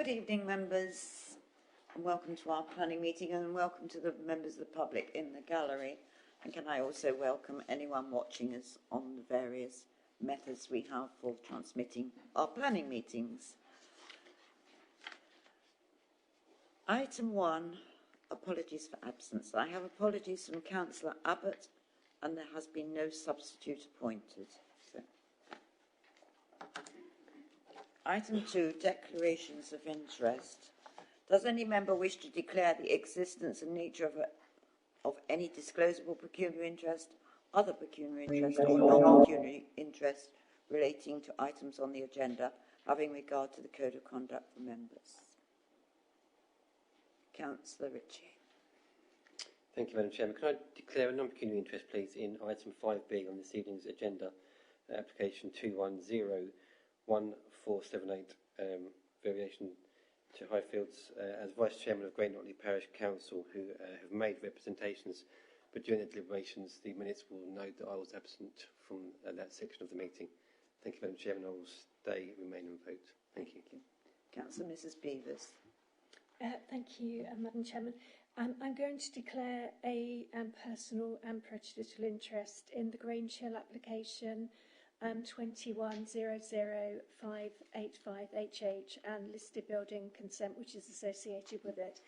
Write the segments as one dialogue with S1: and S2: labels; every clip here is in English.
S1: Good evening, members, and welcome to our planning meeting, and welcome to the members of the public in the gallery. And can I also welcome anyone watching us on the various methods we have for transmitting our planning meetings. Item 1, apologies for absence. I have apologies from Councillor Abbott, and there has been no substitute appointed. So. Item 2, declarations of interest. Does any member wish to declare the existence and nature of any disclosable pecuniary interest, other pecuniary interest, or non-pecuniary interest relating to items on the agenda, having regard to the Code of Conduct for members? Councillor Ritchie.
S2: Thank you, Madam Chairman. Can I declare a non-pecuniary interest, please, in item 5B on this evening's agenda, application 2101478, variation to Highfields, as Vice Chairman of Great Notley Parish Council, who have made representations, but during the deliberations, the minutes will note that I was absent from that section of the meeting. Thank you, Madam Chairman. I will remain and vote. Thank you.
S1: Councillor Mrs. Beavers.
S3: Thank you, Madam Chairman. I'm going to declare a personal and prejudicial interest in the Grange Hill application 2100585HH and listed building consent which is associated with it.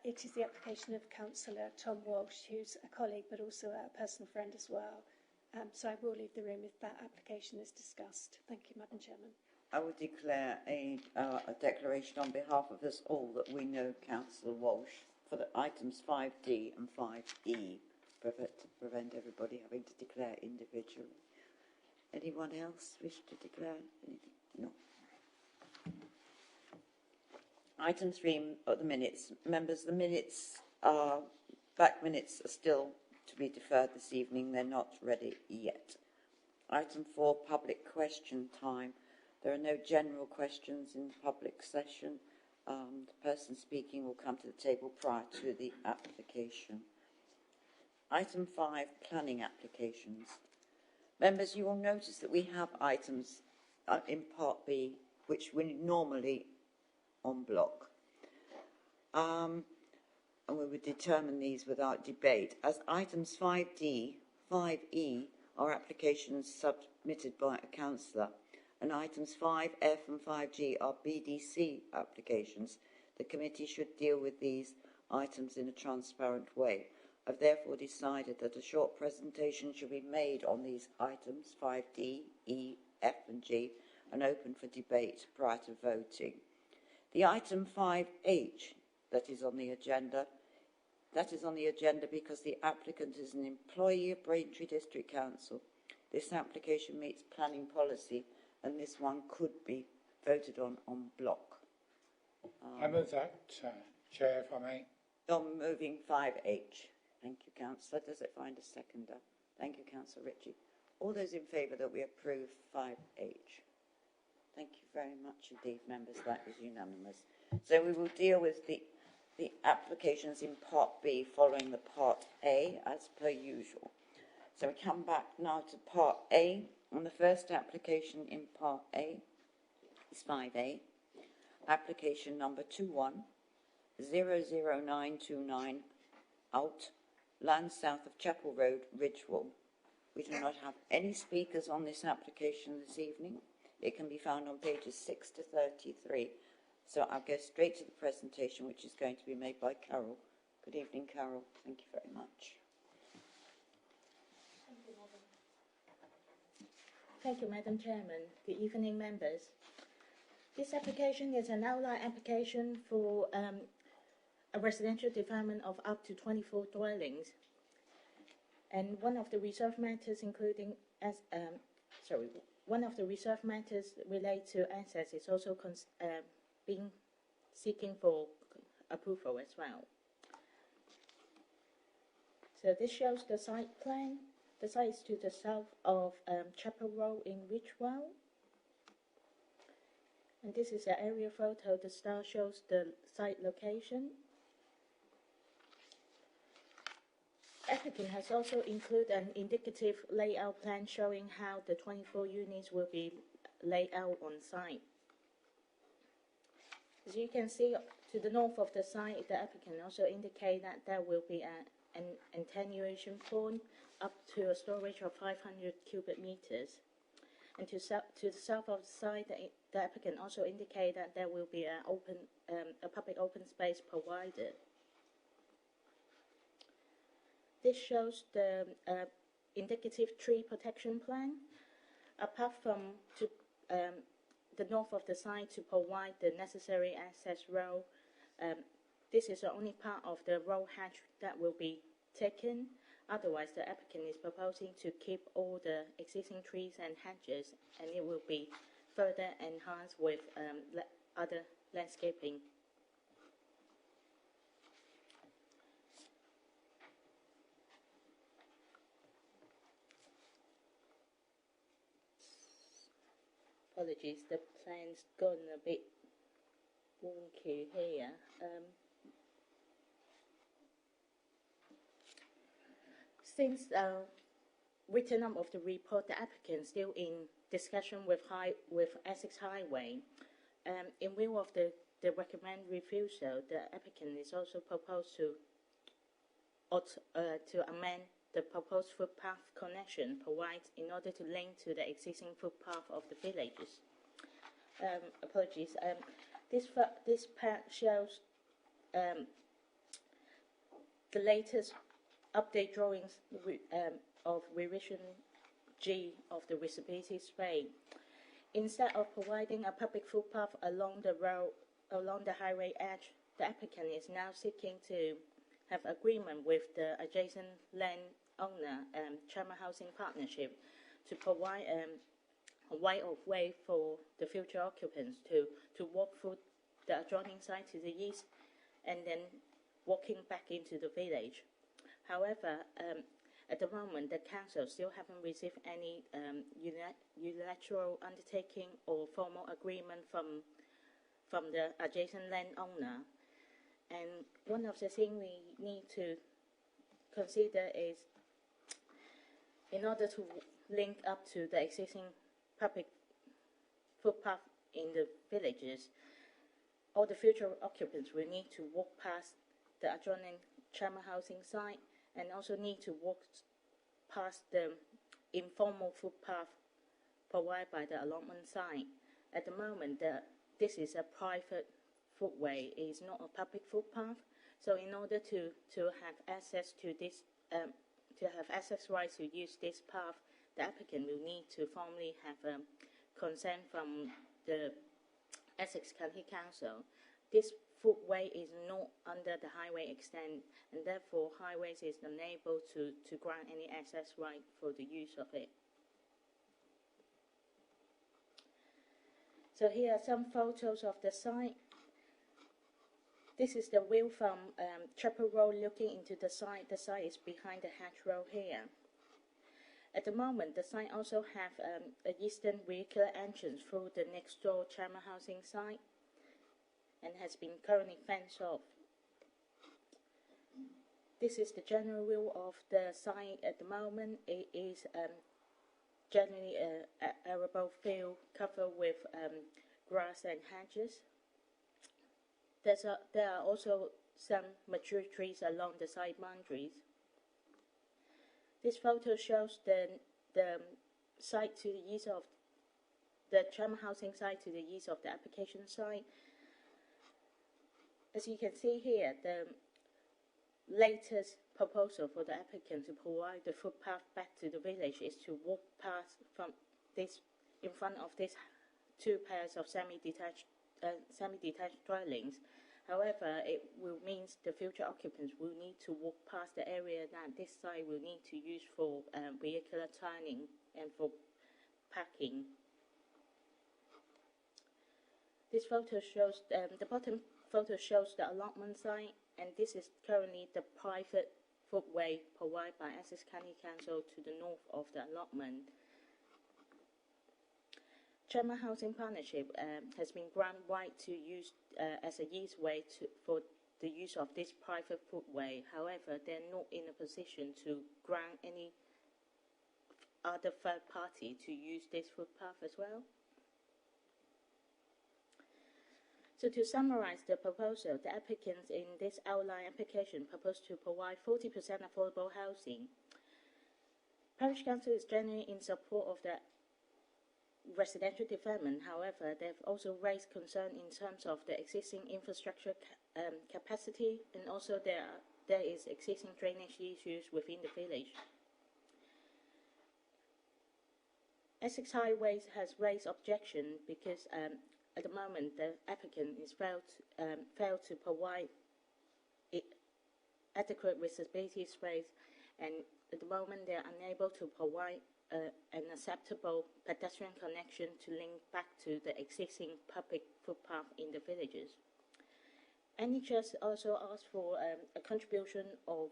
S3: It is the application of Councillor Tom Walsh, who's a colleague but also a personal friend as well. So I will leave the room if that application is discussed. Thank you, Madam Chairman.
S1: I will declare a declaration on behalf of us all that we know Councillor Walsh for the items 5D and 5E, to prevent everybody having to declare individually. Anyone else wish to declare anything? No. Item 3 of the minutes. Members, the minutes are, back minutes are still to be deferred this evening. They're not ready yet. Item 4, public question time. There are no general questions in the public session. The person speaking will come to the table prior to the application. Item 5, planning applications. Members, you will notice that we have items in Part B, which we normally en bloc. And we would determine these without debate. As items 5D, 5E are applications submitted by a councillor, and items 5F and 5G are BDC applications. The committee should deal with these items in a transparent way. I've therefore decided that a short presentation should be made on these items, 5D, E, F and G, and open for debate prior to voting. The item 5H that is on the agenda because the applicant is an employee of Braintree District Council. This application meets planning policy, and this one could be voted on block.
S4: I move that, Chair, if I may.
S1: On moving 5H. Thank you, Councillor. Does it find a seconder? Thank you, Councillor Ritchie. All those in favour that we approve 5H? Thank you very much indeed, members. That is unanimous. So we will deal with the applications in Part B following the Part A as per usual. So we come back now to Part A. And the first application in Part A is 5A, application number 2100929 out, land south of Chapel Road, Ridgewall. We do not have any speakers on this application this evening. It can be found on pages 6 to 33. So I'll go straight to the presentation, which is going to be made by Carol. Good evening, Carol. Thank you very much.
S5: Thank you, Madam Chairman. Good evening, members. This application is an outline application for a residential development of up to 24 dwellings. And one of the reserve matters relate to access is also being seeking for approval as well. So this shows the site plan. The site is to the south of Chapel Road in Ridgewall. And this is an aerial photo. The star shows the site location. Applicant has also included an indicative layout plan showing how the 24 units will be laid out on site. As you can see, to the north of the site, the applicant also indicate that there will be an attenuation point up to a storage of 500 cubic meters. And to the south of the site, the applicant also indicate that there will be a public open space provided. This shows the indicative tree protection plan. Apart from to the north of the site to provide the necessary access road, this is the only part of the road hatch that will be taken. Otherwise, the applicant is proposing to keep all the existing trees and hedges, and it will be further enhanced with other landscaping. Apologies, the plan's gone a bit wonky here. Since written up of the report, the applicant is still in discussion with Essex Highway. In view of the recommended refusal, the applicant is also proposed to amend the proposed footpath connection provided in order to link to the existing footpath of the villages. Apologies. This path shows the latest update drawings of revision G of the visibility space. Instead of providing a public footpath along the road, along the highway edge, the applicant is now seeking to have agreement with the adjacent land owner, Chama Housing Partnership, to provide a right-of-way for the future occupants to walk through the adjoining site to the east and then walking back into the village. However, at the moment, the council still haven't received any unilateral undertaking or formal agreement from the adjacent landowner. And one of the things we need to consider is, in order to link up to the existing public footpath in the villages, all the future occupants will need to walk past the adjoining Chama housing site and also need to walk past the informal footpath provided by the allotment site. At the moment, this is a private footway, it is not a public footpath. So in order to have access to this, to have access rights to use this path, the applicant will need to formally have consent from the Essex County Council. This footway is not under the highway extent, and therefore highways is unable to grant any access right for the use of it. So here are some photos of the site. This is the view from Chapel Road looking into the site. The site is behind the hedgerow here. At the moment, the site also have an eastern vehicular entrance through the next door Chama housing site and has been currently fenced off. This is the general view of the site at the moment. It is generally an arable field covered with grass and hedges. There are also some mature trees along the side boundaries. This photo shows the site to the east of the Chama housing site to the east of the application site. As you can see here, the latest proposal for the applicant to provide the footpath back to the village is to walk past from this, in front of these two pairs of semi-detached dwellings. However, it will mean the future occupants will need to walk past the area that this site will need to use for vehicular turning and for parking. This photo shows, the bottom photo shows the allotment site, and this is currently the private footway provided by Essex County Council to the north of the allotment. Chama Housing Partnership has been granted right to use as a easeway for the use of this private footway. However, they're not in a position to grant any other third party to use this footpath as well. So to summarize the proposal, the applicants in this outline application propose to provide 40% affordable housing. Parish Council is generally in support of the residential development. However, they've also raised concern in terms of the existing infrastructure capacity, and also there is existing drainage issues within the village. Essex Highways has raised objection because at the moment the applicant is failed to provide adequate visibility space, and at the moment they are unable to provide an acceptable pedestrian connection to link back to the existing public footpath in the villages. NHS also asked for a contribution of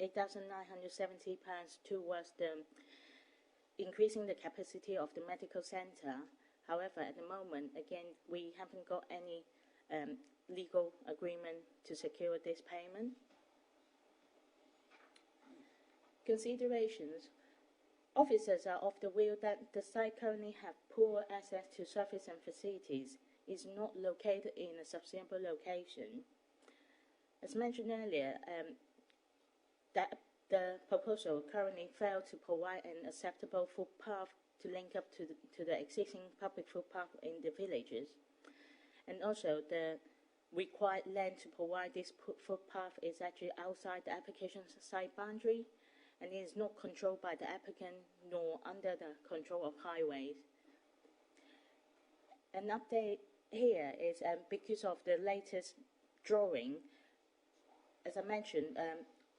S5: £8,970 towards the increasing the capacity of the medical centre. However, at the moment, again, we haven't got any legal agreement to secure this payment. Considerations. Officers are of the view that the site currently have poor access to service and facilities, is not located in a sustainable location. As mentioned earlier, that the proposal currently failed to provide an acceptable footpath to link up to the existing public footpath in the villages. And also the required land to provide this footpath is actually outside the application's site boundary, and it is not controlled by the applicant nor under the control of highways. An update here is because of the latest drawing, as I mentioned,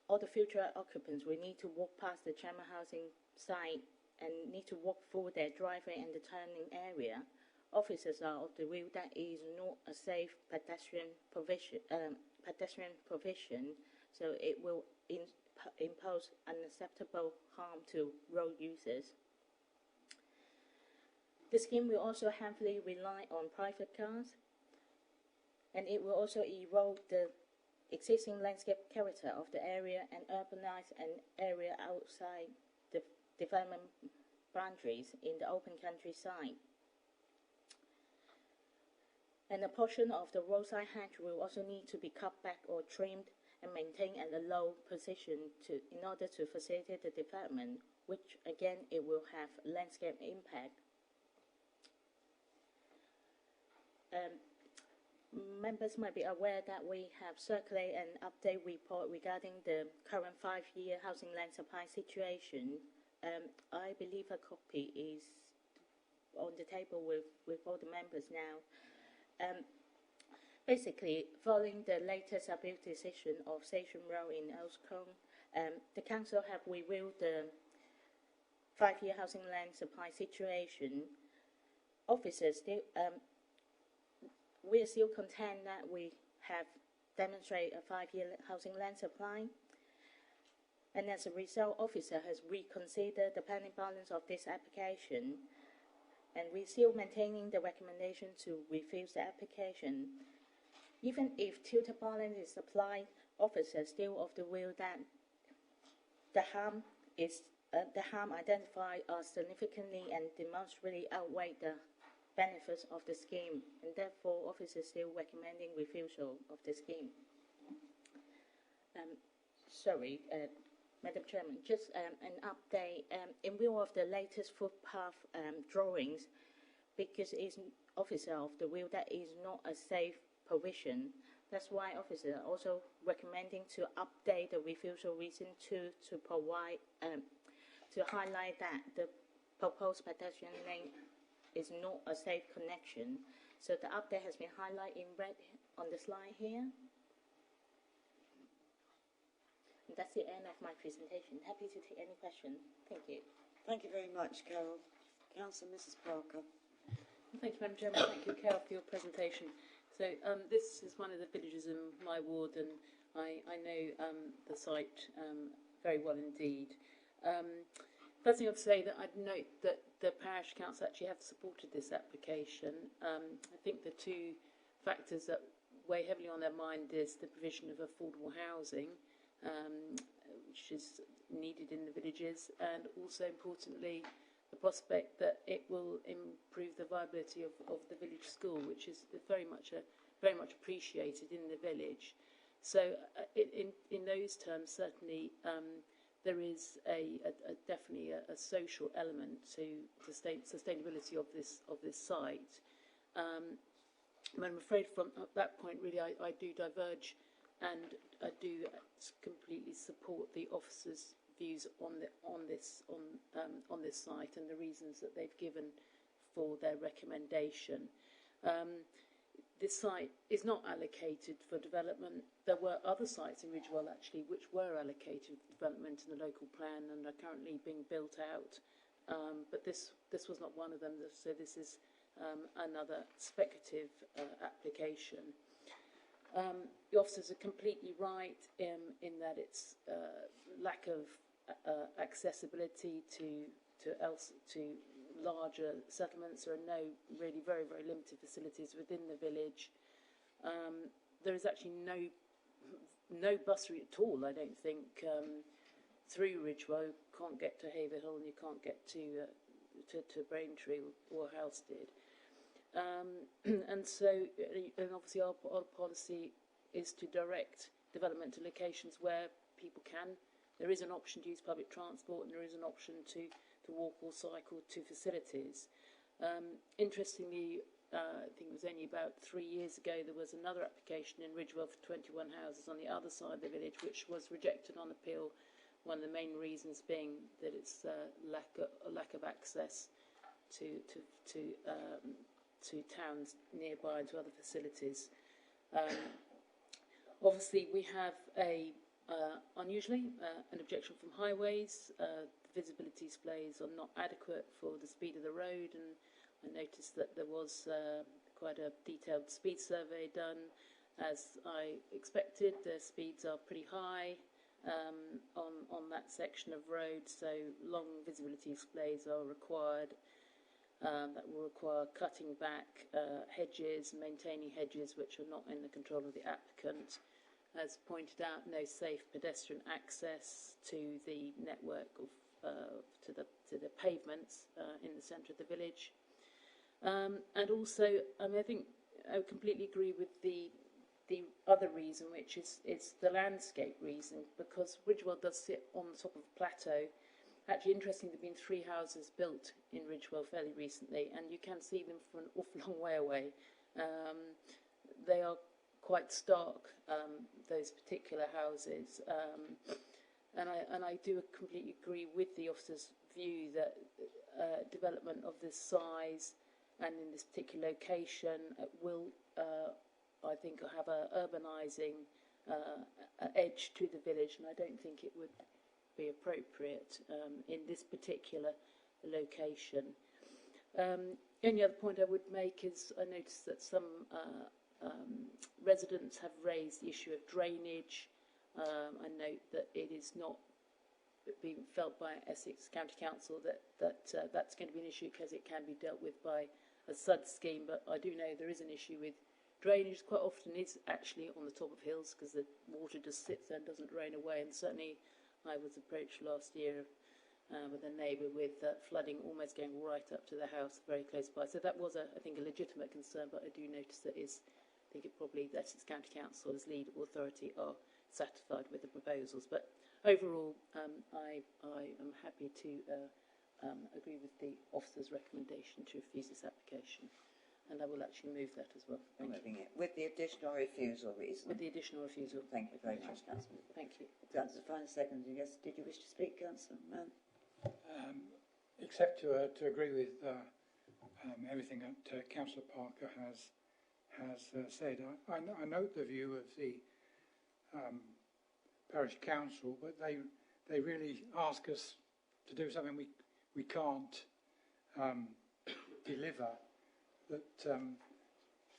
S5: all the future occupants will need to walk past the Chamber Housing site and need to walk through their driveway and the turning area. Officers are of the view that it is not a safe pedestrian provision, so it will impose unacceptable harm to road users. The scheme will also heavily rely on private cars, and it will also erode the existing landscape character of the area and urbanize an area outside the development boundaries in the open countryside. And a portion of the roadside hedge will also need to be cut back or trimmed and maintained at a low position in order to facilitate the development, which again it will have landscape impact. Members might be aware that we have circulated an update report regarding the current 5-year housing land supply situation. I believe a copy is on the table with all the members now. Basically, following the latest appeal decision of Station Road in Elscombe, the council have reviewed the 5-year housing land supply situation. Officers still, we are still content that we have demonstrated a 5-year housing land supply, and as a result, officer has reconsidered the planning balance of this application, and we're still maintaining the recommendation to refuse the application. Even if tilted balance is applied, officers still of the view that the harm identified are significantly and demonstrably outweigh the benefits of the scheme, and therefore officers still recommending refusal of the scheme. Madam Chairman, just an update in view of the latest footpath drawings, because it's officer of the view that is not a safe provision. That's why officers are also recommending to update the refusal reason to provide to highlight that the proposed pedestrian lane is not a safe connection. So the update has been highlighted in red on the slide here. And that's the end of my presentation. Happy to take any questions. Thank you.
S1: Thank you very much, Carol. Councillor Mrs. Parker.
S6: Thank you, Madam Chairman. Thank you, Carol, for your presentation. So this is one of the villages in my ward, and I know the site very well indeed. First thing I'd say that I'd note that the parish council actually have supported this application. I think the two factors that weigh heavily on their mind is the provision of affordable housing, which is needed in the villages, and also importantly the prospect that it will improve the viability of the village school, which is very much appreciated in the village. So in those terms, certainly there is definitely a social element to sustainability of this site. But I'm afraid from that point, really, I do diverge, and I do completely support the officers' views on this site and the reasons that they've given for their recommendation. This site is not allocated for development. There were other sites in Ridgewell, actually, which were allocated for development in the local plan and are currently being built out. But this was not one of them, so this is another speculative application. The officers are completely right in that it's lack of accessibility to larger settlements. There are no really very, very limited facilities within the village. There is actually no bus route at all, I don't think, through Ridgewell. You can't get to Haverhill and you can't get to Braintree or Halstead. And obviously our policy is to direct development to locations where people can. There is an option to use public transport, and there is an option to walk or cycle to facilities. Interestingly, I think it was only about 3 years ago, there was another application in Ridgewell for 21 houses on the other side of the village, which was rejected on appeal. One of the main reasons being that it's lack of access to towns nearby and to other facilities. Obviously, we have unusually an objection from highways. The visibility displays are not adequate for the speed of the road, and I noticed that there was quite a detailed speed survey done. As I expected, the speeds are pretty high on that section of road, so long visibility displays are required. That will require cutting back hedges, maintaining hedges which are not in the control of the applicant. As pointed out, no safe pedestrian access to the network of to the pavements in the centre of the village. And also, I think I would completely agree with the other reason, which is it's the landscape reason, because Ridgewell does sit on the top of a plateau. Actually, interestingly, there have been 3 houses built in Ridgewell fairly recently, and you can see them from an awful long way away. They are quite stark, those particular houses, and I do completely agree with the officer's view that development of this size and in this particular location will, I think, have a urbanising edge to the village, and I don't think it would be appropriate in this particular location. The only other point I would make is I noticed that some residents have raised the issue of drainage. I note that it is not being felt by Essex County Council that's going to be an issue, because it can be dealt with by a SUD scheme, but I do know there is an issue with drainage. Quite often it's actually on the top of hills because the water just sits there and doesn't drain away, and certainly I was approached last year with a neighbour with flooding almost going right up to the house very close by. So that was, I think, a legitimate concern, but I do notice that I think it probably the Essex County Council as lead authority are satisfied with the proposals. But overall, I am happy to agree with the officer's recommendation to refuse this application, and I will actually move that as well.
S1: Moving it with the additional refusal reason.
S6: With the additional refusal.
S1: Thank you very much, Councillor.
S6: Thank you.
S1: Councillor Fine, second. Yes, did you wish to speak, Councillor Mann?
S4: Except to agree with everything that Councillor Parker has said. I note the view of the parish council, but they really ask us to do something we can't deliver. That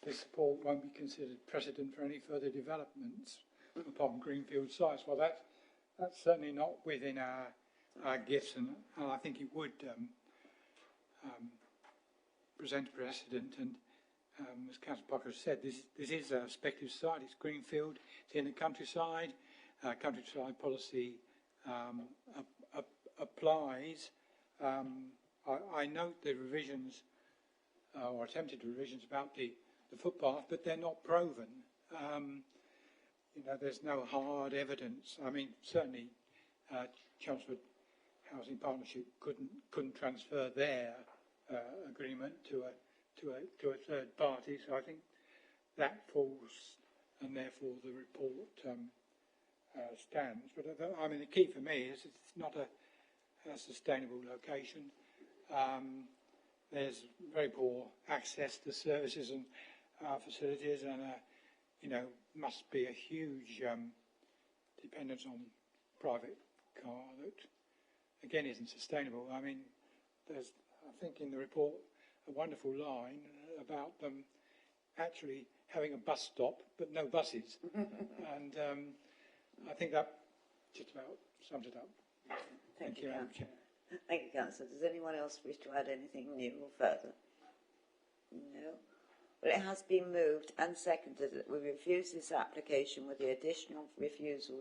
S4: this support won't be considered precedent for any further developments upon greenfield sites. Well, that's certainly not within our gifts, and I think it would present a precedent. And as Councillor Parker said, this is a speculative site. It's greenfield. It's in the countryside. Countryside policy applies. I note the revisions or attempted revisions about the footpath, but they're not proven. There's no hard evidence. I mean, certainly Chelmsford Housing Partnership couldn't transfer their agreement to a third party. So I think that falls, and therefore the report stands. But I mean, the key for me is it's not a sustainable location. There's very poor access to services and facilities, and must be a huge dependence on private car that, again, isn't sustainable. I mean, there's, I think in the report, a wonderful line about them actually having a bus stop, but no buses. And I think that just about sums it up.
S1: Thank you,
S4: Madam Chair.
S1: Thank you, Councillor. Does anyone else wish to add anything new or further? No. Well, it has been moved and seconded that we refuse this application with the additional refusal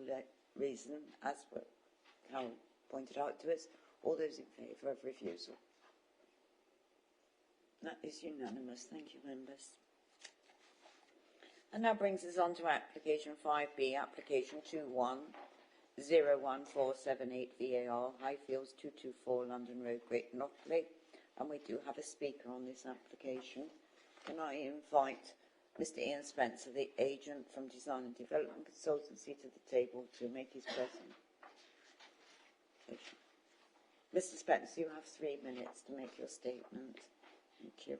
S1: reason, as Carol pointed out to us. All those in favour of refusal? That is unanimous. Thank you, members. And that brings us on to application 5B, application 21-01478 VAR, Highfields 224 London Road, Great Notley. And we do have a speaker on this application. Can I invite Mr. Ian Spencer, the agent from Design and Development Consultancy, to the table to make his presentation. Mr. Spencer, you have 3 minutes to make your statement. Thank you.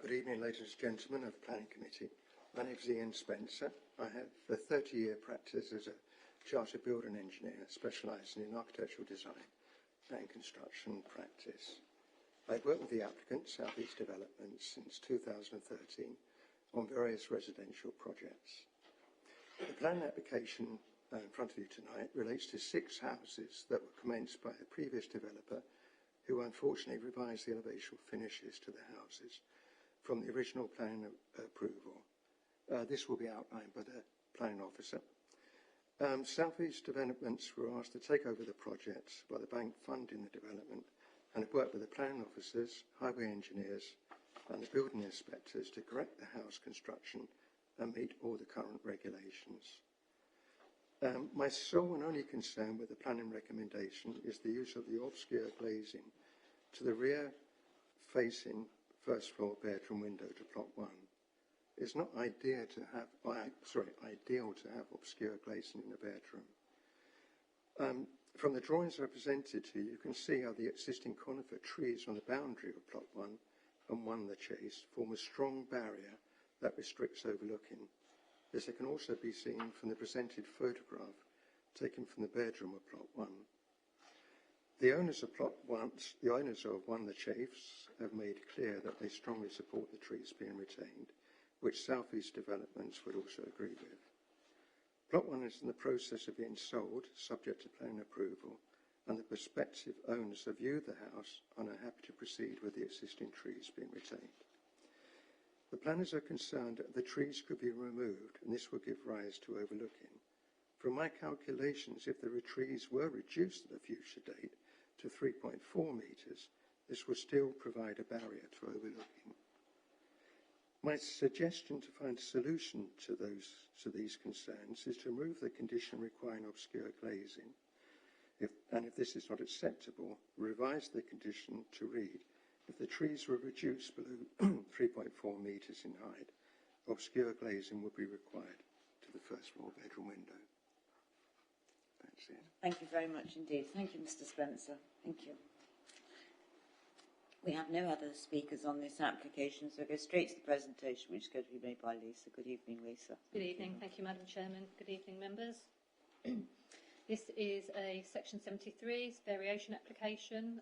S7: Good evening, ladies and gentlemen of the Planning Committee. My name is Ian Spencer. I have a 30-year practice as a chartered building engineer specialising in architectural design and construction practice. I've worked with the applicant, South East Developments, since 2013 on various residential projects. The planning application in front of you tonight relates to 6 houses that were commenced by a previous developer who unfortunately revised the elevation finishes to the houses from the original planning approval. This will be outlined by the planning officer. South East Developments were asked to take over the projects by the bank funding the development and have worked with the planning officers, highway engineers and the building inspectors to correct the house construction and meet all the current regulations. My sole and only concern with the planning recommendation is the use of the obscure glazing to the rear-facing first floor bedroom window to plot 1. It's not ideal to have obscure glazing in the bedroom. From the drawings I presented to you, you can see how the existing conifer trees on the boundary of plot 1 and 1 the Chase form a strong barrier that restricts overlooking. This can also be seen from the presented photograph taken from the bedroom of plot 1. The owners of plot 1, the owners of 1 the Chase, have made clear that they strongly support the trees being retained, which South East Developments would also agree with. Plot 1 is in the process of being sold, subject to planning approval, and the prospective owners have viewed the house and are happy to proceed with the existing trees being retained. The planners are concerned that the trees could be removed, and this will give rise to overlooking. From my calculations, if the trees were reduced at a future date to 3.4 metres, this would still provide a barrier to overlooking. My suggestion to find a solution to these concerns is to remove the condition requiring obscure glazing. If this is not acceptable, revise the condition to read: if the trees were reduced below 3.4 metres in height, obscure glazing would be required to the first floor bedroom window. That's it.
S1: Thank you very much indeed. Thank you, Mr. Spencer. Thank you. We have no other speakers on this application, so go straight to the presentation, which is going to be made by Lisa. Good evening, Lisa.
S8: Good evening. Thank you, Madam Chairman. Good evening, members. This is a Section 73 variation application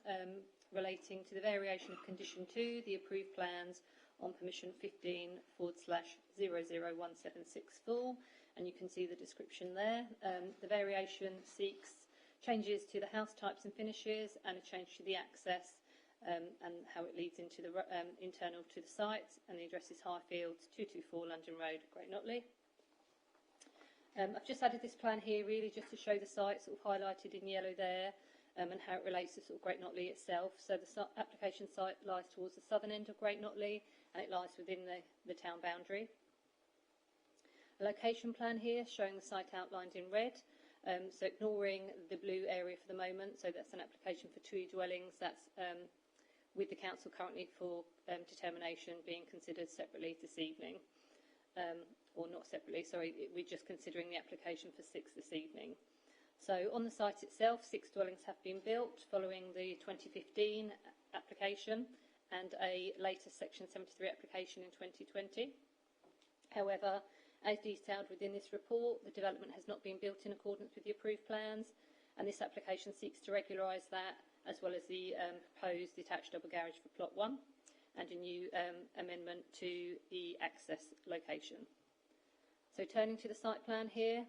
S8: relating to the variation of Condition 2, the approved plans on permission 15/001764, and you can see the description there. The variation seeks changes to the house types and finishes and a change to the access and how it leads into the internal to the site, and the address is Highfields 224 London Road, Great Notley. I've just added this plan here really just to show the site sort of highlighted in yellow there, and how it relates to sort of Great Notley itself. So the application site lies towards the southern end of Great Notley, and it lies within the town boundary. A location plan here showing the site outlined in red. So ignoring the blue area for the moment, so that's an application for 2 dwellings. That's with the council currently for determination being considered separately this evening. Or not separately, sorry, we're just considering the application for 6 this evening. So on the site itself, 6 dwellings have been built following the 2015 application and a later Section 73 application in 2020. However, as detailed within this report, the development has not been built in accordance with the approved plans, and this application seeks to regularise that, as well as the proposed detached double garage for plot 1 and a new amendment to the access location. So turning to the site plan here,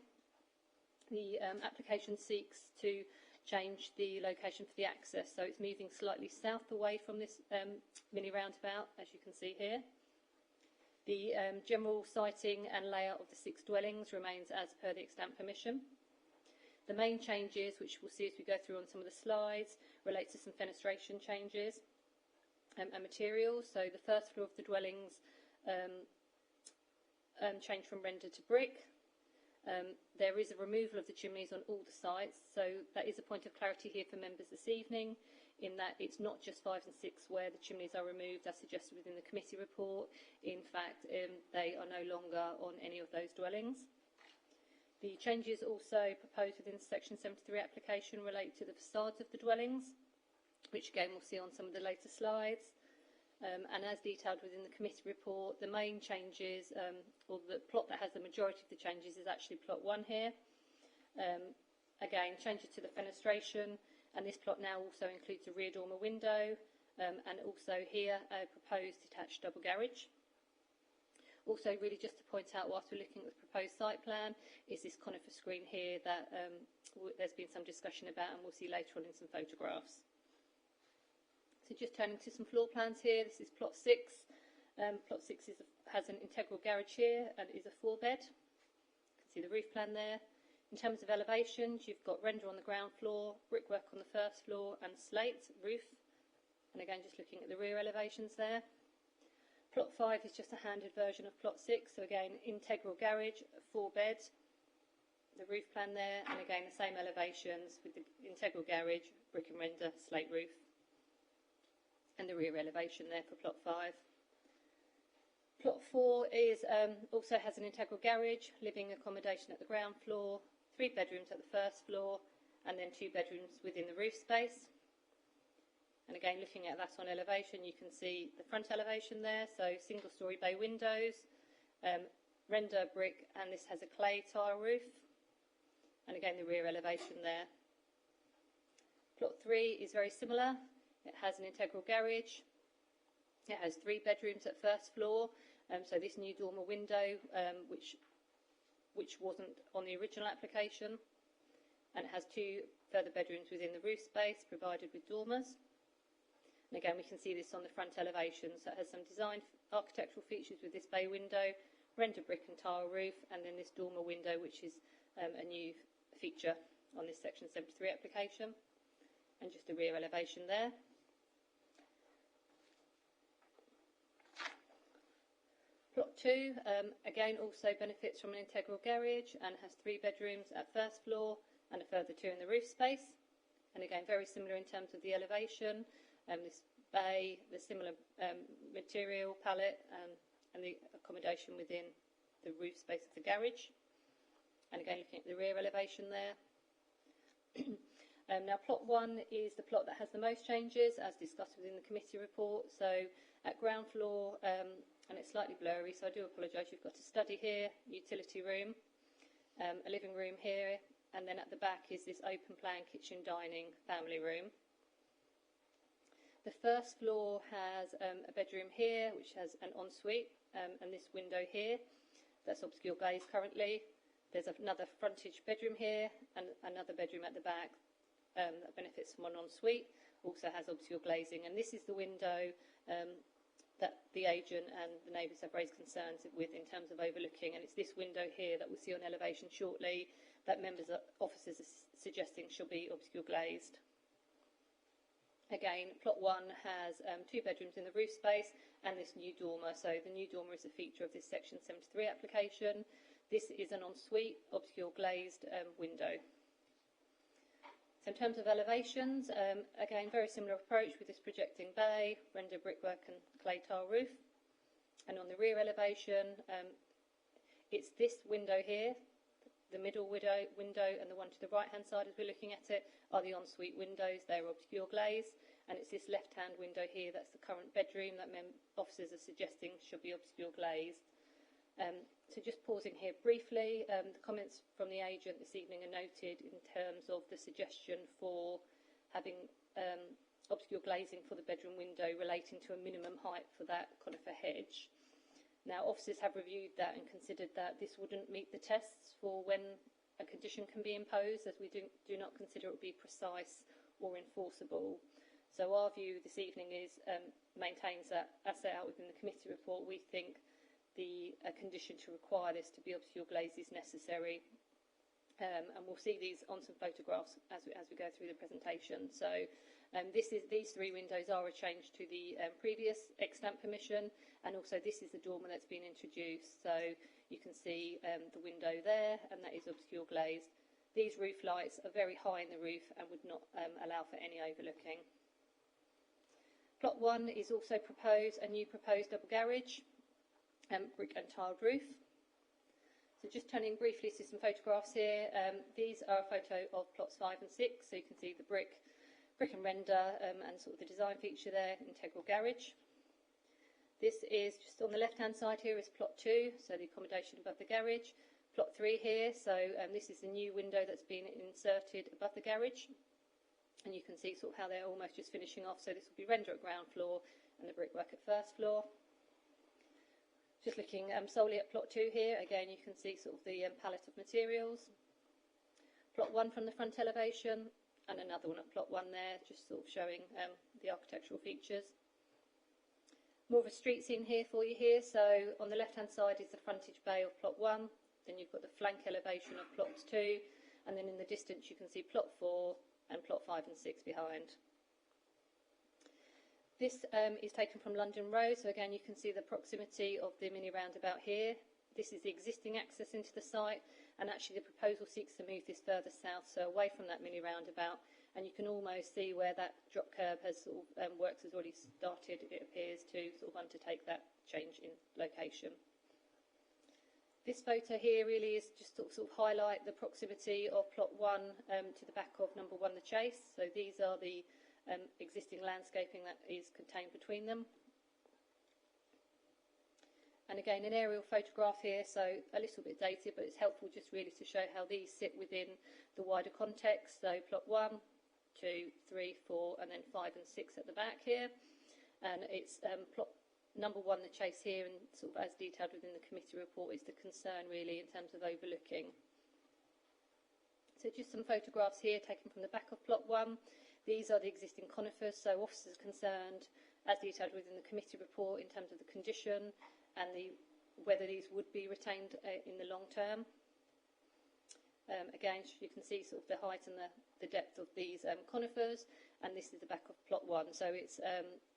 S8: the application seeks to change the location for the access, so it's moving slightly south away from this mini roundabout, as you can see here. The general siting and layout of the 6 dwellings remains as per the extant permission. The main changes, which we'll see as we go through on some of the slides, relate to some fenestration changes and materials. So the first floor of the dwellings changed from render to brick. There is a removal of the chimneys on all the sites, so that is a point of clarity here for members this evening, in that it's not just 5 and 6 where the chimneys are removed as suggested within the committee report. In fact, they are no longer on any of those dwellings. The changes also proposed within the Section 73 application relate to the facades of the dwellings, which again we'll see on some of the later slides. And as detailed within the committee report, the main changes, or the plot that has the majority of the changes, is actually plot 1 here. Again, changes to the fenestration, and this plot now also includes a rear dormer window, and also here a proposed detached double garage. Also, really just to point out, whilst we're looking at the proposed site plan, is this conifer screen here that there's been some discussion about, and we'll see later on in some photographs. So just turning to some floor plans here, this is plot 6. Plot 6 has an integral garage here and is a 4-bed. You can see the roof plan there. In terms of elevations, you've got render on the ground floor, brickwork on the first floor and slate roof. And again, just looking at the rear elevations there. Plot 5 is just a handed version of plot 6. So again, integral garage, 4-bed. The roof plan there, and again the same elevations with the integral garage, brick and render, slate roof. And the rear elevation there for plot 5. Plot 4 is also has an integral garage, living accommodation at the ground floor, 3 bedrooms at the first floor, and then 2 bedrooms within the roof space. And again, looking at that on elevation, you can see the front elevation there, so single-storey bay windows, render brick, and this has a clay tile roof. And again, the rear elevation there. Plot 3 is very similar. It has an integral garage. It has 3 bedrooms at first floor. So this new dormer window, which wasn't on the original application, and it has 2 further bedrooms within the roof space provided with dormers. And again, we can see this on the front elevation. So it has some design architectural features with this bay window, render brick and tile roof, and then this dormer window, which is a new feature on this Section 73 application, and just a rear elevation there. Plot 2, again, also benefits from an integral garage and has 3 bedrooms at first floor and a further 2 in the roof space. And again, very similar in terms of the elevation, this bay, the similar material palette, and the accommodation within the roof space of the garage. And again, looking at the rear elevation there. Now, plot 1 is the plot that has the most changes, as discussed within the committee report. So at ground floor, and it's slightly blurry, so I do apologise, you've got a study here, utility room, a living room here, and then at the back is this open plan kitchen dining family room. The first floor has a bedroom here, which has an ensuite, and this window here, that's obscure glaze currently. There's another frontage bedroom here, and another bedroom at the back that benefits from an ensuite, also has obscure glazing, and this is the window that the agent and the neighbours have raised concerns with in terms of overlooking, and it's this window here that we'll see on elevation shortly that members of officers are suggesting should be obscure glazed. Again, plot 1 has 2 bedrooms in the roof space and this new dormer. So the new dormer is a feature of this section 73 application. This is an ensuite obscure glazed window. So in terms of elevations, again, very similar approach with this projecting bay, render brickwork and clay tile roof. And on the rear elevation, it's this window here, the middle window and the one to the right-hand side as we're looking at it are the ensuite windows. They're obscure glazed. And it's this left-hand window here, that's the current bedroom that officers are suggesting should be obscure glazed. So just pausing here briefly, the comments from the agent this evening are noted in terms of the suggestion for having obscure glazing for the bedroom window relating to a minimum height for that conifer hedge. Now, officers have reviewed that and considered that this wouldn't meet the tests for when a condition can be imposed, as we do not consider it would be precise or enforceable. So our view this evening is maintains that, as set out within the committee report, we think the condition to require this to be obscure glazed is necessary. And we'll see these on some photographs as we go through the presentation. So these 3 windows are a change to the previous extant permission, and also this is the dormer that's been introduced. So you can see the window there, and that is obscure glazed. These roof lights are very high in the roof and would not allow for any overlooking. Plot 1 is also a new proposed double garage, brick and tiled roof. So just turning briefly to some photographs here. These are a photo of plots 5 and 6, so you can see the brick and render and sort of the design feature there, integral garage. This is just on the left-hand side here is plot 2, so the accommodation above the garage. Plot 3 here, so this is the new window that's been inserted above the garage. And you can see sort of how they're almost just finishing off, so this will be render at ground floor and the brickwork at first floor. Just looking solely at plot 2 here, again you can see sort of the palette of materials. Plot 1 from the front elevation, and another one at plot 1 there, just sort of showing the architectural features. More of a street scene here for you here, so on the left hand side is the frontage bay of plot 1, then you've got the flank elevation of plots 2, and then in the distance you can see plot 4 and plot 5 and 6 behind. This is taken from London Road, so again you can see the proximity of the mini roundabout here. This is the existing access into the site, and actually the proposal seeks to move this further south, so away from that mini roundabout, and you can almost see where that drop curb has sort of, works has already started, it appears, to sort of undertake that change in location. This photo here really is just to sort of highlight the proximity of plot 1 to the back of number 1 the Chase. So these are the existing landscaping that is contained between them. And again, an aerial photograph here, so a little bit dated, but it's helpful just really to show how these sit within the wider context. So plot 1, 2, 3, 4, and then 5 and 6 at the back here. And it's plot number 1, the Chase here, and sort of as detailed within the committee report, is the concern really in terms of overlooking. So just some photographs here taken from the back of plot 1. These are the existing conifers, so officers concerned, as detailed within the committee report, in terms of the condition and whether these would be retained in the long term. Again, you can see sort of the height and the depth of these conifers, and this is the back of plot 1. So it's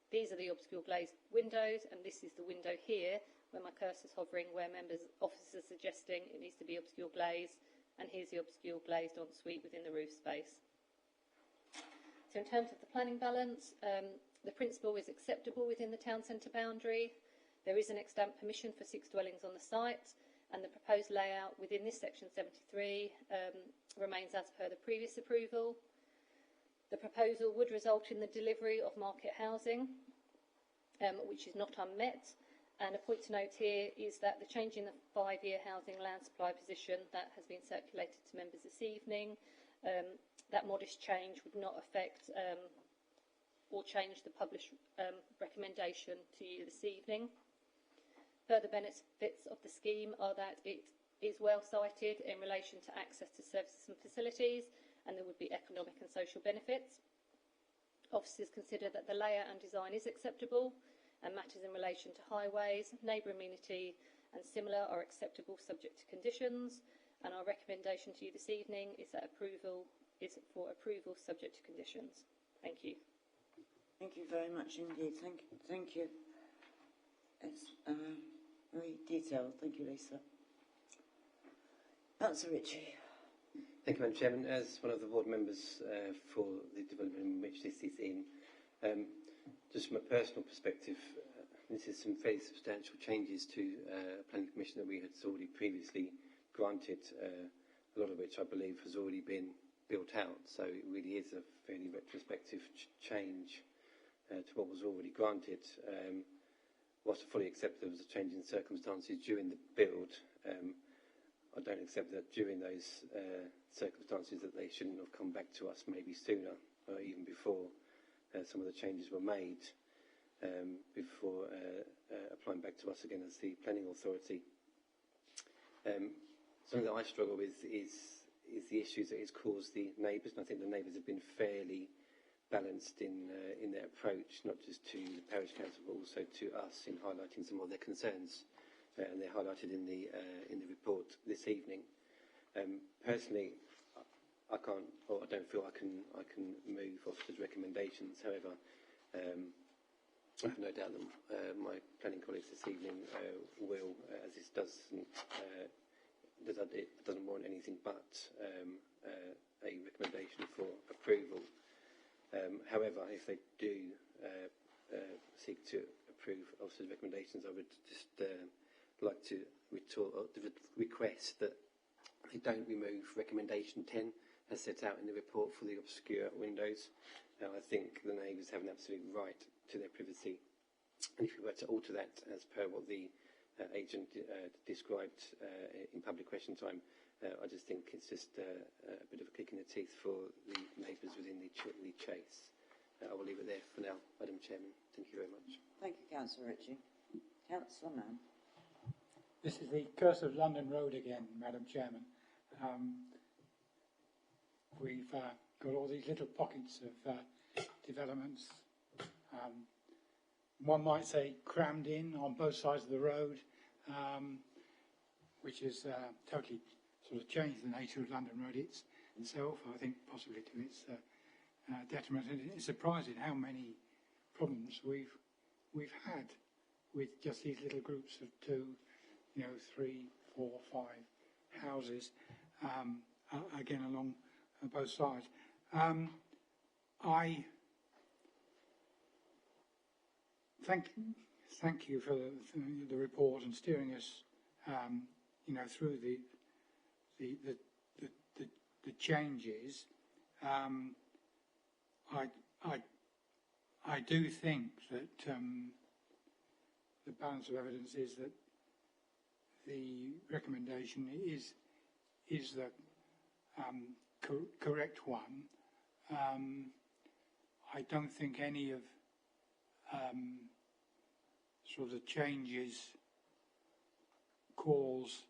S8: these are the obscure glazed windows, and this is the window here where my cursor's hovering, where officers are suggesting it needs to be obscure glazed, and here's the obscure glazed ensuite within the roof space. So in terms of the planning balance, the principle is acceptable within the town centre boundary. There is an extant permission for 6 dwellings on the site, and the proposed layout within this section 73 remains as per the previous approval. The proposal would result in the delivery of market housing, which is not unmet. And a point to note here is that the change in the 5-year housing land supply position that has been circulated to members this evening, that modest change would not affect or change the published recommendation to you this evening. Further benefits of the scheme are that it is well sited in relation to access to services and facilities, and there would be economic and social benefits. Officers consider that the layout and design is acceptable, and matters in relation to highways, neighbour amenity and similar are acceptable subject to conditions, and our recommendation to you this evening is that approval is for approval subject to conditions. Thank you.
S1: Thank you very much indeed. Thank you. It's very detailed. Thank you, Lisa. Councillor Ritchie.
S2: Thank you, Madam Chairman. As one of the ward members for the development in which this is in, just from a personal perspective, this is some fairly substantial changes to planning permission that we had already previously granted, a lot of which I believe has already been built out. So it really is a fairly retrospective change to what was already granted. Whilst I fully accept there was a change in circumstances during the build, I don't accept that during those circumstances that they shouldn't have come back to us maybe sooner or even before some of the changes were made, before applying back to us again as the planning authority. Something that I struggle with is the issues that it's caused the neighbours, and I think the neighbours have been fairly balanced in their approach, not just to the parish council but also to us in highlighting some of their concerns, and they're highlighted in the report this evening. Personally, I can't, or I don't feel I can move officers' recommendations. However, I have no doubt that my planning colleagues this evening will, as this doesn't warrant anything but a recommendation for approval. However, if they do seek to approve officers' recommendations, I would just like to request that they don't remove recommendation 10 as set out in the report for the obscure windows. I think the neighbours have an absolute right to their privacy, and if we were to alter that as per what the agent described in public question time, I just think it's just a bit of a kick in the teeth for the neighbours within the chase. I will leave it there for now, Madam Chairman. Thank you very much.
S1: Thank you, Councillor Ritchie. Councillor Mann.
S4: This is the curse of London Road again, Madam Chairman. We've got all these little pockets of developments. One might say crammed in on both sides of the road, which has totally sort of changed the nature of London Road itself, I think possibly to its detriment. And it's surprising how many problems we've had with just these little groups of 2, 3, 4, 5 houses, again along both sides. I thank you for the report and steering us, through the changes. I do think that the balance of evidence is that the recommendation is the correct one. I don't think any of sort of the changes cause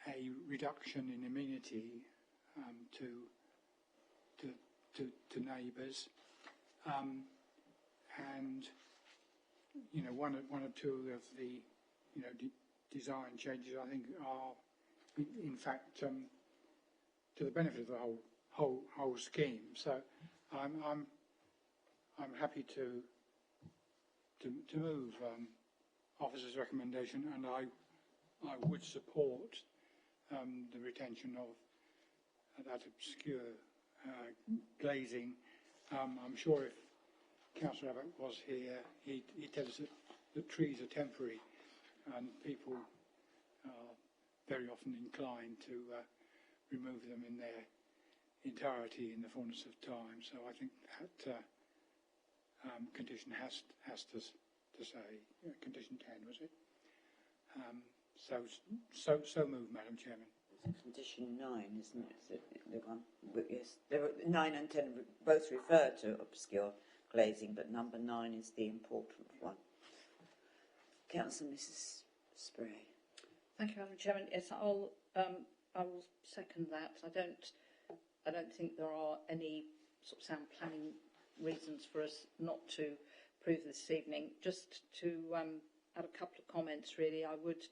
S4: a reduction in amenity to neighbours, and one or two of the design changes I think are in fact to the benefit of the whole scheme. So I'm happy to move officer's recommendation, and I would support the retention of that obscure glazing. I'm sure if Councillor Abbott was here, he'd tell us that trees are temporary, and people are very often inclined to remove them in their entirety in the fullness of time. So I think that condition has to say, condition 10, was it? So moved, Madam Chairman.
S1: Condition 9, isn't it? The one, yes, there are 9 and 10 both refer to obscure glazing, but number 9 is the important one. Councillor Mrs. Spray.
S9: Thank you, Madam Chairman. Yes, I will second that. I don't think there are any sort of sound planning reasons for us not to approve this evening. Just to add a couple of comments, really, I would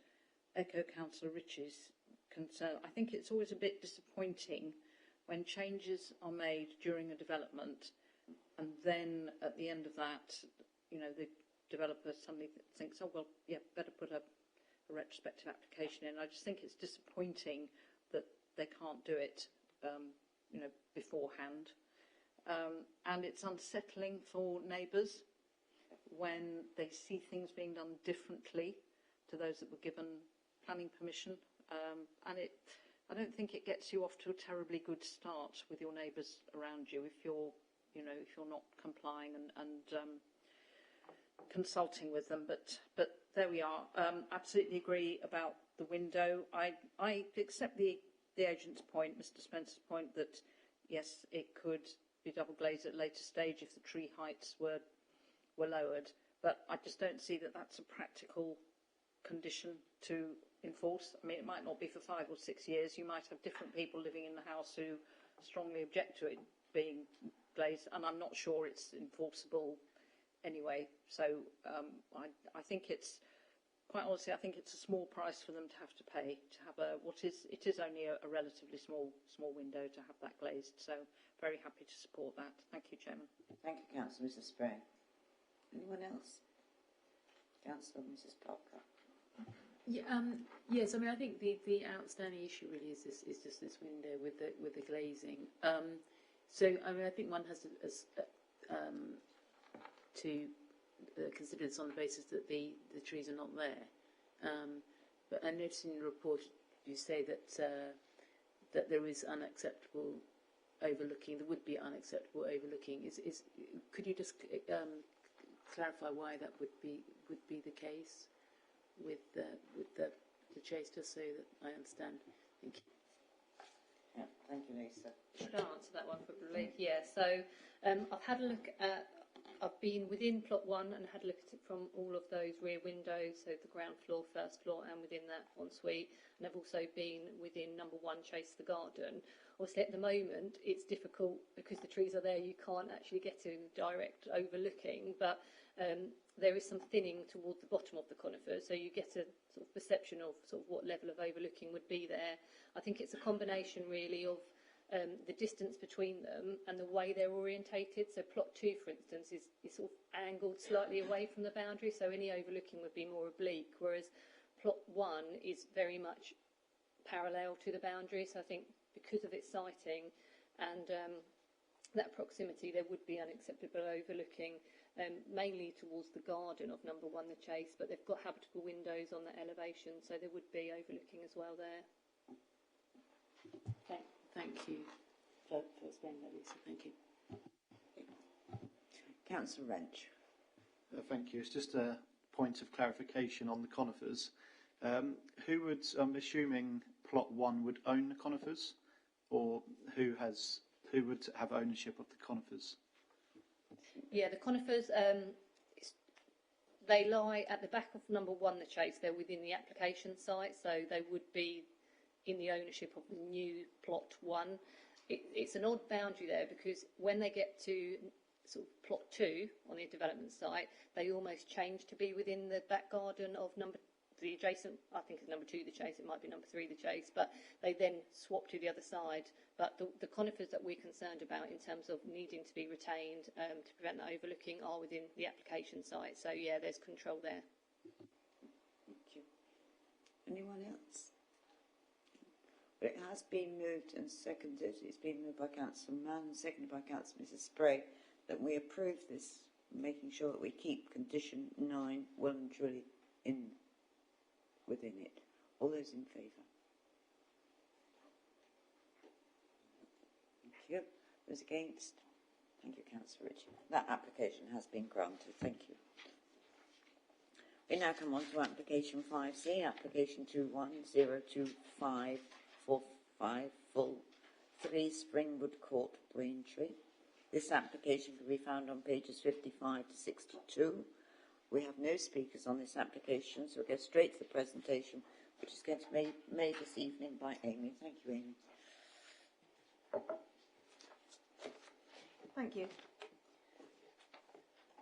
S9: echo Councillor Ritchie's concern. I think it's always a bit disappointing when changes are made during a development and then at the end of that, you know, the developer suddenly thinks, oh, well, yeah, better put a retrospective application in. I just think it's disappointing that they can't do it, you know, beforehand. And it's unsettling for neighbours when they see things being done differently to those that were given planning permission. And I don't think it gets you off to a terribly good start with your neighbours around you if you're, you know, if you're not complying and consulting with them. But there we are. Absolutely agree about the window. I accept the agent's point, Mr. Spencer's point, that yes, it could be double glazed at a later stage if the tree heights were lowered. But I just don't see that that's a practical condition to enforce. I mean, it might not be for 5 or 6 years. You might have different people living in the house who strongly object to it being glazed, and I'm not sure it's enforceable anyway. So I think it's, quite honestly, I think it's a small price for them to have to pay to have it is only a relatively small window to have that glazed. So very happy to support that. Thank you, Chairman.
S1: Thank you, Councillor. Mrs. Spray. Anyone else? Councillor, Mrs. Parker.
S6: Yeah, yes, I mean, I think the outstanding issue really is just this window with the glazing. So I mean, I think one has to consider this on the basis that the trees are not there. But I noticed in the report you say that there is unacceptable overlooking. There would be unacceptable overlooking. Could you just clarify why that would be the case with the chase, just so that I understand? Thank you.
S1: Yeah, thank you, Lisa.
S8: Should I answer that one probably? Yeah, so I've had a look at, I've been within plot 1 and had a look at it from all of those rear windows, so the ground floor, first floor, and within that ensuite. And I've also been within number 1, Chase the Garden. Obviously at the moment it's difficult because the trees are there, you can't actually get to direct overlooking, but there is some thinning toward the bottom of the conifers, so you get a sort of perception of sort of what level of overlooking would be there. I think it's a combination really of the distance between them and the way they're orientated. So plot 2, for instance, is sort of angled slightly away from the boundary, so any overlooking would be more oblique, whereas plot 1 is very much parallel to the boundary. So I think because of its siting and that proximity, there would be unacceptable overlooking, mainly towards the garden of number 1, the Chase, but they've got habitable windows on that elevation, so there would be overlooking as well there.
S6: Thank you for explaining that, Lisa. Thank you.
S1: Councillor Wrench.
S10: Thank you. It's just a point of clarification on the conifers. Who would, I'm assuming plot 1 would own the conifers, or who would have ownership of the conifers?
S8: Yeah, the conifers, they lie at the back of number 1, the Chase. They're within the application site, so they would be in the ownership of the new plot 1. It's an odd boundary there because when they get to sort of plot 2 on the development site, they almost change to be within the back garden of the adjacent, I think it's number 2, the Chase, it might be number 3, the Chase, but they then swap to the other side. But the conifers that we're concerned about in terms of needing to be retained to prevent that overlooking are within the application site. So yeah, there's control there.
S1: Thank you. Anyone else? It has been moved and seconded. It's been moved by Councillor Mann, seconded by Councillor Mrs. Spray, that we approve this, making sure that we keep condition 9 well and truly within it. All those in favour? Thank you. Those against? Thank you, Councillor Ritchie. That application has been granted. Thank you. We now come on to application 5C, application 21025545, full 3 Springwood Court, Braintree. This application can be found on pages 55 to 62. We have no speakers on this application, so we'll go straight to the presentation, which is going to be made this evening by Amy. Thank you, Amy.
S11: Thank you.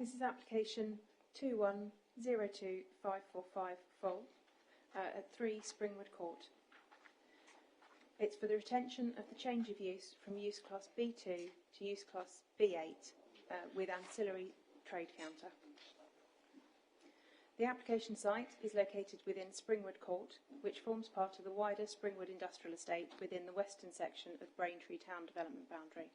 S11: This is application 2102545 full at 3 Springwood Court. It's for the retention of the change of use from use class B2 to use class B8 with ancillary trade counter. The application site is located within Springwood Court, which forms part of the wider Springwood Industrial Estate within the western section of Braintree Town Development Boundary.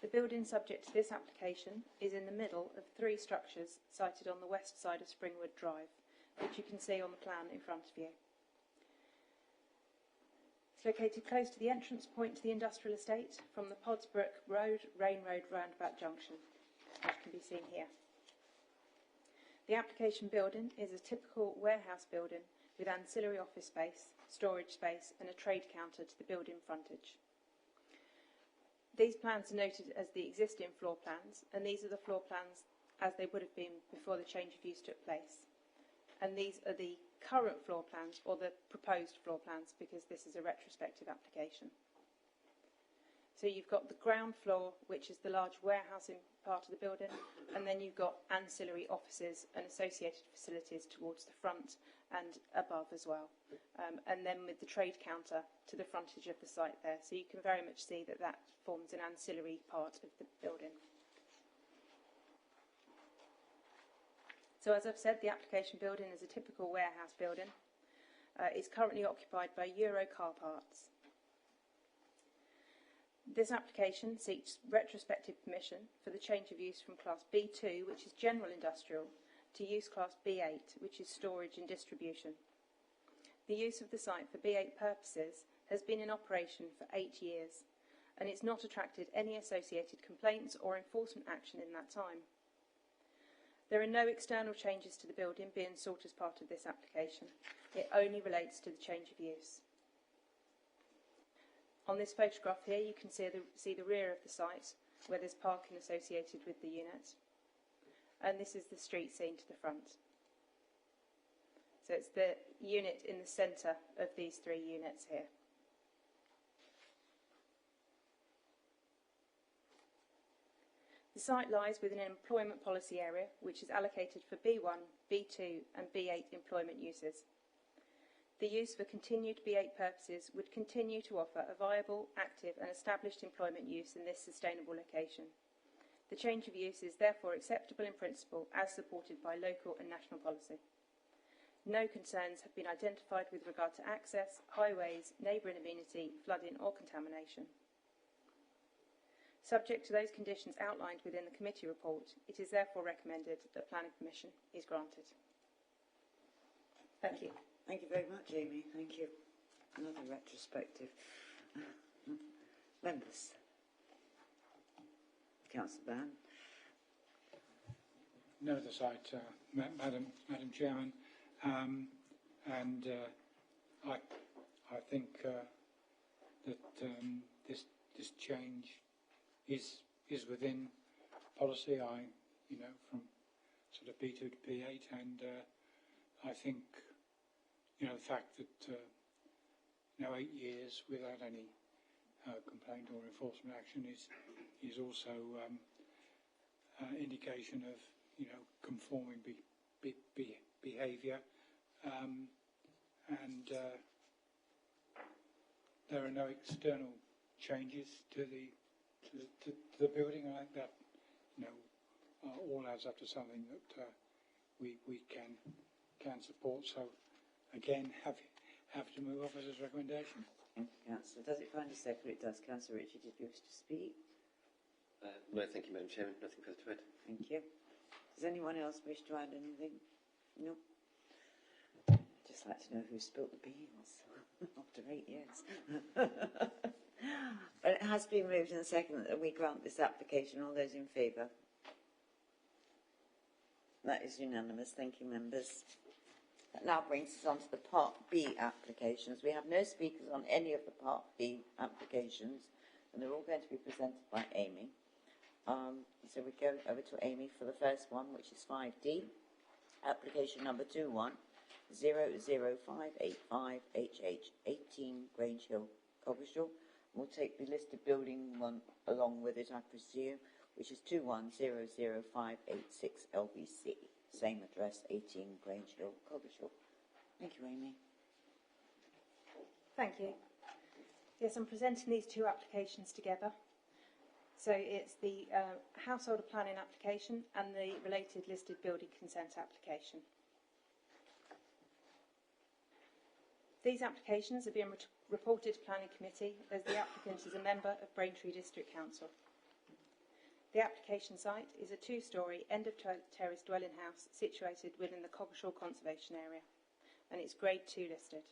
S11: The building subject to this application is in the middle of 3 structures sited on the west side of Springwood Drive, which you can see on the plan in front of you. It's located close to the entrance point to the industrial estate from the Podsbrook Road, Rain Road Roundabout junction, which can be seen here. The application building is a typical warehouse building with ancillary office space, storage space and a trade counter to the building frontage. These plans are noted as the existing floor plans, and these are the floor plans as they would have been before the change of use took place. And these are the current floor plans, or the proposed floor plans, because this is a retrospective application. So you've got the ground floor, which is the large warehousing part of the building, and then you've got ancillary offices and associated facilities towards the front and above as well. And then with the trade counter to the frontage of the site there. So you can very much see that that forms an ancillary part of the building. So as I've said, the application building is a typical warehouse building. It's currently occupied by Euro Car Parts. This application seeks retrospective permission for the change of use from Class B2, which is general industrial, to use Class B8, which is storage and distribution. The use of the site for B8 purposes has been in operation for 8 years, and it's not attracted any associated complaints or enforcement action in that time. There are no external changes to the building being sought as part of this application. It only relates to the change of use. On this photograph here, you can see the rear of the site, where there's parking associated with the unit. And this is the street scene to the front. So it's the unit in the centre of these 3 units here. The site lies within an employment policy area, which is allocated for B1, B2 and B8 employment uses. The use for continued B8 purposes would continue to offer a viable, active and established employment use in this sustainable location. The change of use is therefore acceptable in principle as supported by local and national policy. No concerns have been identified with regard to access, highways, neighbouring amenity, flooding or contamination. Subject to those conditions outlined within the committee report, it is therefore recommended that planning permission is granted. Thank you.
S1: Thank you very much, Amy. Thank you. Another retrospective. Members. Councillor Ban.
S4: No other side, Madam Chairman, and I think that this change is within policy. From sort of B2 to B8, and I think the fact that 8 years without any complaint or enforcement action is also indication of conforming behaviour, and there are no external changes to the building. I think that all adds up to something that we can support. So again, have to move officer's recommendation.
S1: Thank you, Councillor. Does it find a secretary? It does. Councillor Richard, if you wish to speak.
S2: No, thank you, Madam Chairman. Nothing further to add.
S1: Thank you. Does anyone else wish to add anything? No. Just like to know who spilt the beans after 8 years. But it has been moved in a second that we grant this application. All those in favour? That is unanimous. Thank you, members. That now brings us on to the Part B applications. We have no speakers on any of the Part B applications, and they're all going to be presented by Amy. So we go over to Amy for the first one, which is 5D, application number 2100585HH18 Grange Hill, Coggeshall. We'll take the listed building one along with it, I presume. which is 2100586 LBC. Same address, 18 Grange Hill, Coggeshall. Thank you, Amy.
S11: Thank you. Yes, I'm presenting these two applications together. So it's the householder planning application and the related listed building consent application. These applications are being reported to Planning Committee as the applicant is a member of Braintree District Council. The application site is a two-storey end-of-terrace dwelling house situated within the Coggeshall Conservation Area, and it's Grade 2 listed.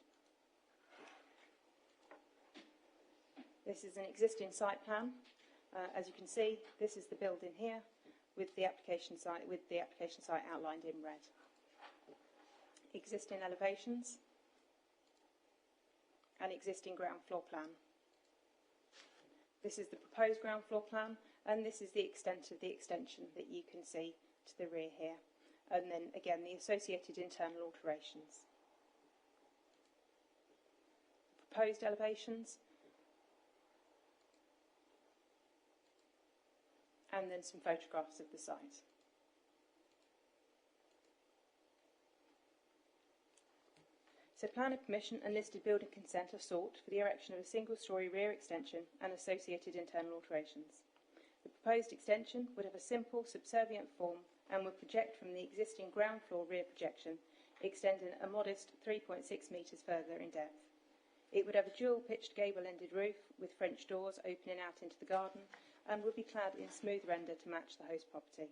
S11: This is an existing site plan. As you can see, this is the building here with the application site outlined in red. Existing elevations and existing ground floor plan. This is the proposed ground floor plan, and this is the extent of the extension that you can see to the rear here. And then again, the associated internal alterations. Proposed elevations, and then some photographs of the site. So planning permission and listed building consent are sought for the erection of a single-storey rear extension and associated internal alterations. The proposed extension would have a simple subservient form and would project from the existing ground floor rear projection, extending a modest 3.6 metres further in depth. It would have a dual-pitched gable-ended roof with French doors opening out into the garden and would be clad in smooth render to match the host property.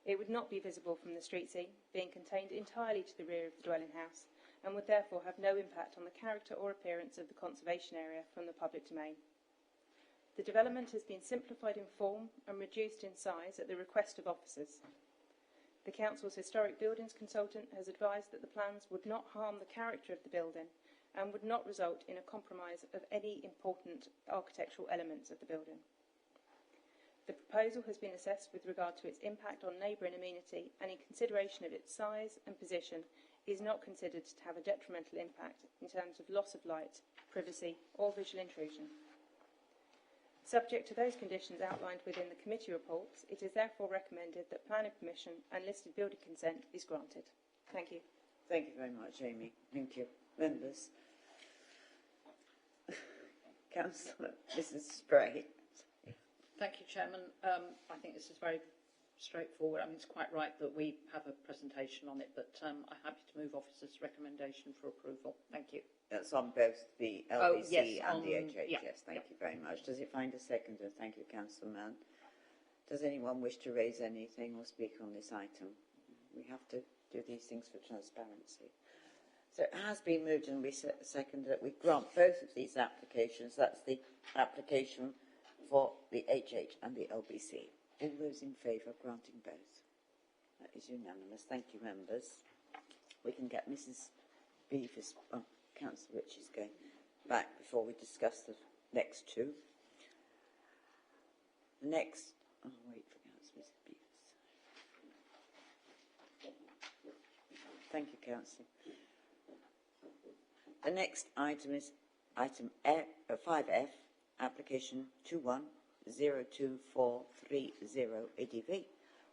S11: It would not be visible from the street scene, being contained entirely to the rear of the dwelling house, and would therefore have no impact on the character or appearance of the conservation area from the public domain. The development has been simplified in form and reduced in size at the request of officers. The Council's historic buildings consultant has advised that the plans would not harm the character of the building and would not result in a compromise of any important architectural elements of the building. The proposal has been assessed with regard to its impact on neighbouring amenity, and in consideration of its size and position is not considered to have a detrimental impact in terms of loss of light, privacy or visual intrusion. Subject to those conditions outlined within the committee reports, it is therefore recommended that planning permission and listed building consent is granted. Thank you.
S1: Thank you very much, Amy. Thank you. Members. Councillor Mrs. Spray.
S9: Thank you, Chairman. I think this is very straightforward. I mean, it's quite right that we have a presentation on it, but I'm happy to move officers' recommendation for approval. Thank you.
S1: That's on both the LBC and the HHS.
S9: Yeah,
S1: Thank you very much. Does it find a seconder? Thank you, Councillor Mann. Does anyone wish to raise anything or speak on this item? We have to do these things for transparency. So it has been moved and we second that we grant both of these applications. That's the application for the HH and the LBC. All those in favour of granting both? That is unanimous. Thank you, members. We can get Mrs. Beavis, Councillor Ritchie's going back before we discuss the next two. The next, I'll wait for Councillor Beavis. Thank you, Councillor. The next item is item 5F, application 21024330 ADV,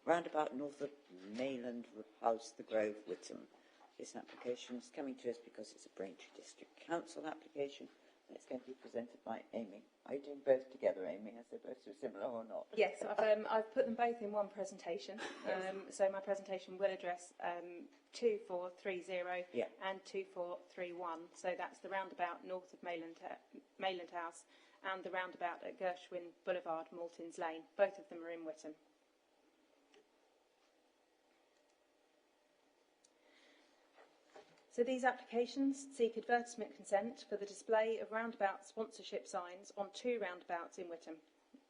S1: Roundabout north of Mayland House, The Grove, Witham. This application is coming to us because it's a Braintree District Council application, and it's going to be presented by Amy. Are you doing both together, Amy? Are they both so similar or not?
S11: Yes, I've put them both in one presentation. So my presentation will address 2430 and 2431. So that's the roundabout north of Mayland House and the roundabout at Gershwin, Boulevard, Maltins Lane. Both of them are in Witham. So these applications seek advertisement consent for the display of roundabout sponsorship signs on two roundabouts in Witham.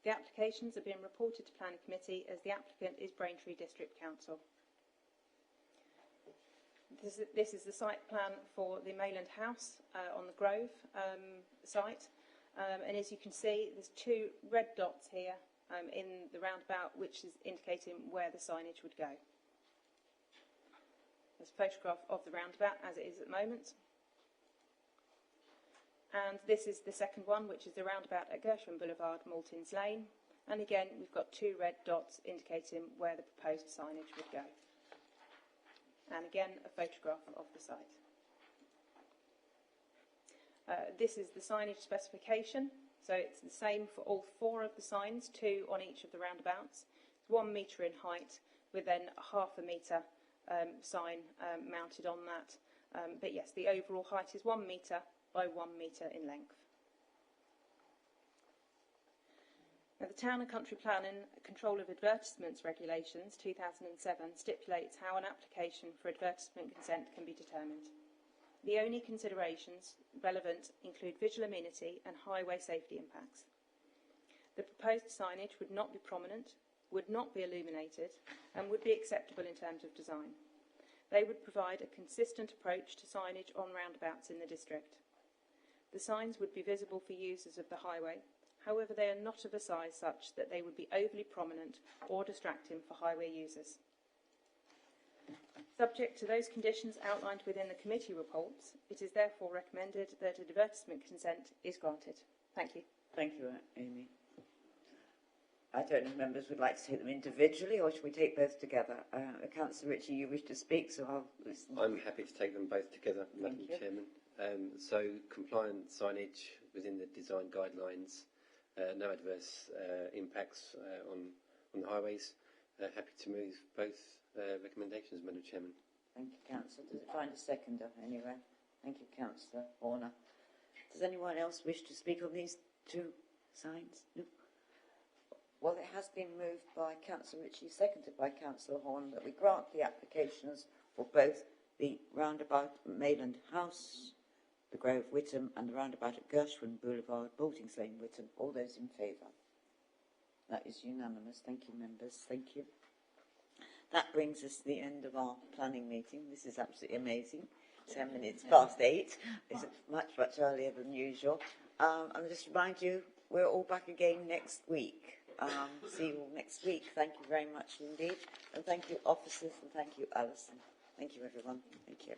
S11: The applications are being reported to Planning Committee as the applicant is Braintree District Council. This is the site plan for the Mayland House on the Grove site. And as you can see, there's two red dots here in the roundabout, which is indicating where the signage would go. There's a photograph of the roundabout as it is at the moment. And this is the second one, which is the roundabout at Gershwin Boulevard, Maltins Lane. And again, we've got 2 red dots indicating where the proposed signage would go. And again, a photograph of the site. This is the signage specification. So it's the same for all 4 of the signs, 2 on each of the roundabouts. It's 1 metre in height, with then a ½ metre sign mounted on that. But yes, the overall height is 1 metre by 1 metre in length. Now, the Town and Country Plan and Control of Advertisements Regulations 2007 stipulates how an application for advertisement consent can be determined. The only considerations relevant include visual amenity and highway safety impacts. The proposed signage would not be prominent, would not be illuminated, and would be acceptable in terms of design. They would provide a consistent approach to signage on roundabouts in the district. The signs would be visible for users of the highway, however they are not of a size such that they would be overly prominent or distracting for highway users. Subject to those conditions outlined within the committee reports, it is therefore recommended that advertisement consent is granted. Thank you.
S1: Thank you, Amy. I don't know if members would like to take them individually, or should we take both together? Councillor Ritchie, you wish to speak, so I'll listen.
S2: I'm happy to take them both together, Madam Chairman. So compliant signage within the design guidelines, no adverse impacts on the highways. Happy to move both recommendations, Madam Chairman.
S1: Thank you, Councillor. Does it find a seconder anyway? Thank you, Councillor Horner. Does anyone else wish to speak on these 2 signs? No. Well, it has been moved by Councillor Ritchie, seconded by Councillor Horn, that we grant the applications for both the roundabout at Mayland House, the Grove Whittam, and the roundabout at Gershwin Boulevard, Baltings Lane, Whittam. All those in favour? That is unanimous. Thank you, members. Thank you. That brings us to the end of our planning meeting. This is absolutely amazing. 10 minutes past 8. It's much, much earlier than usual. And just remind you, we're all back again next week. See you all next week. Thank you very much indeed. And thank you, officers, and thank you, Alison. Thank you, everyone. Thank you.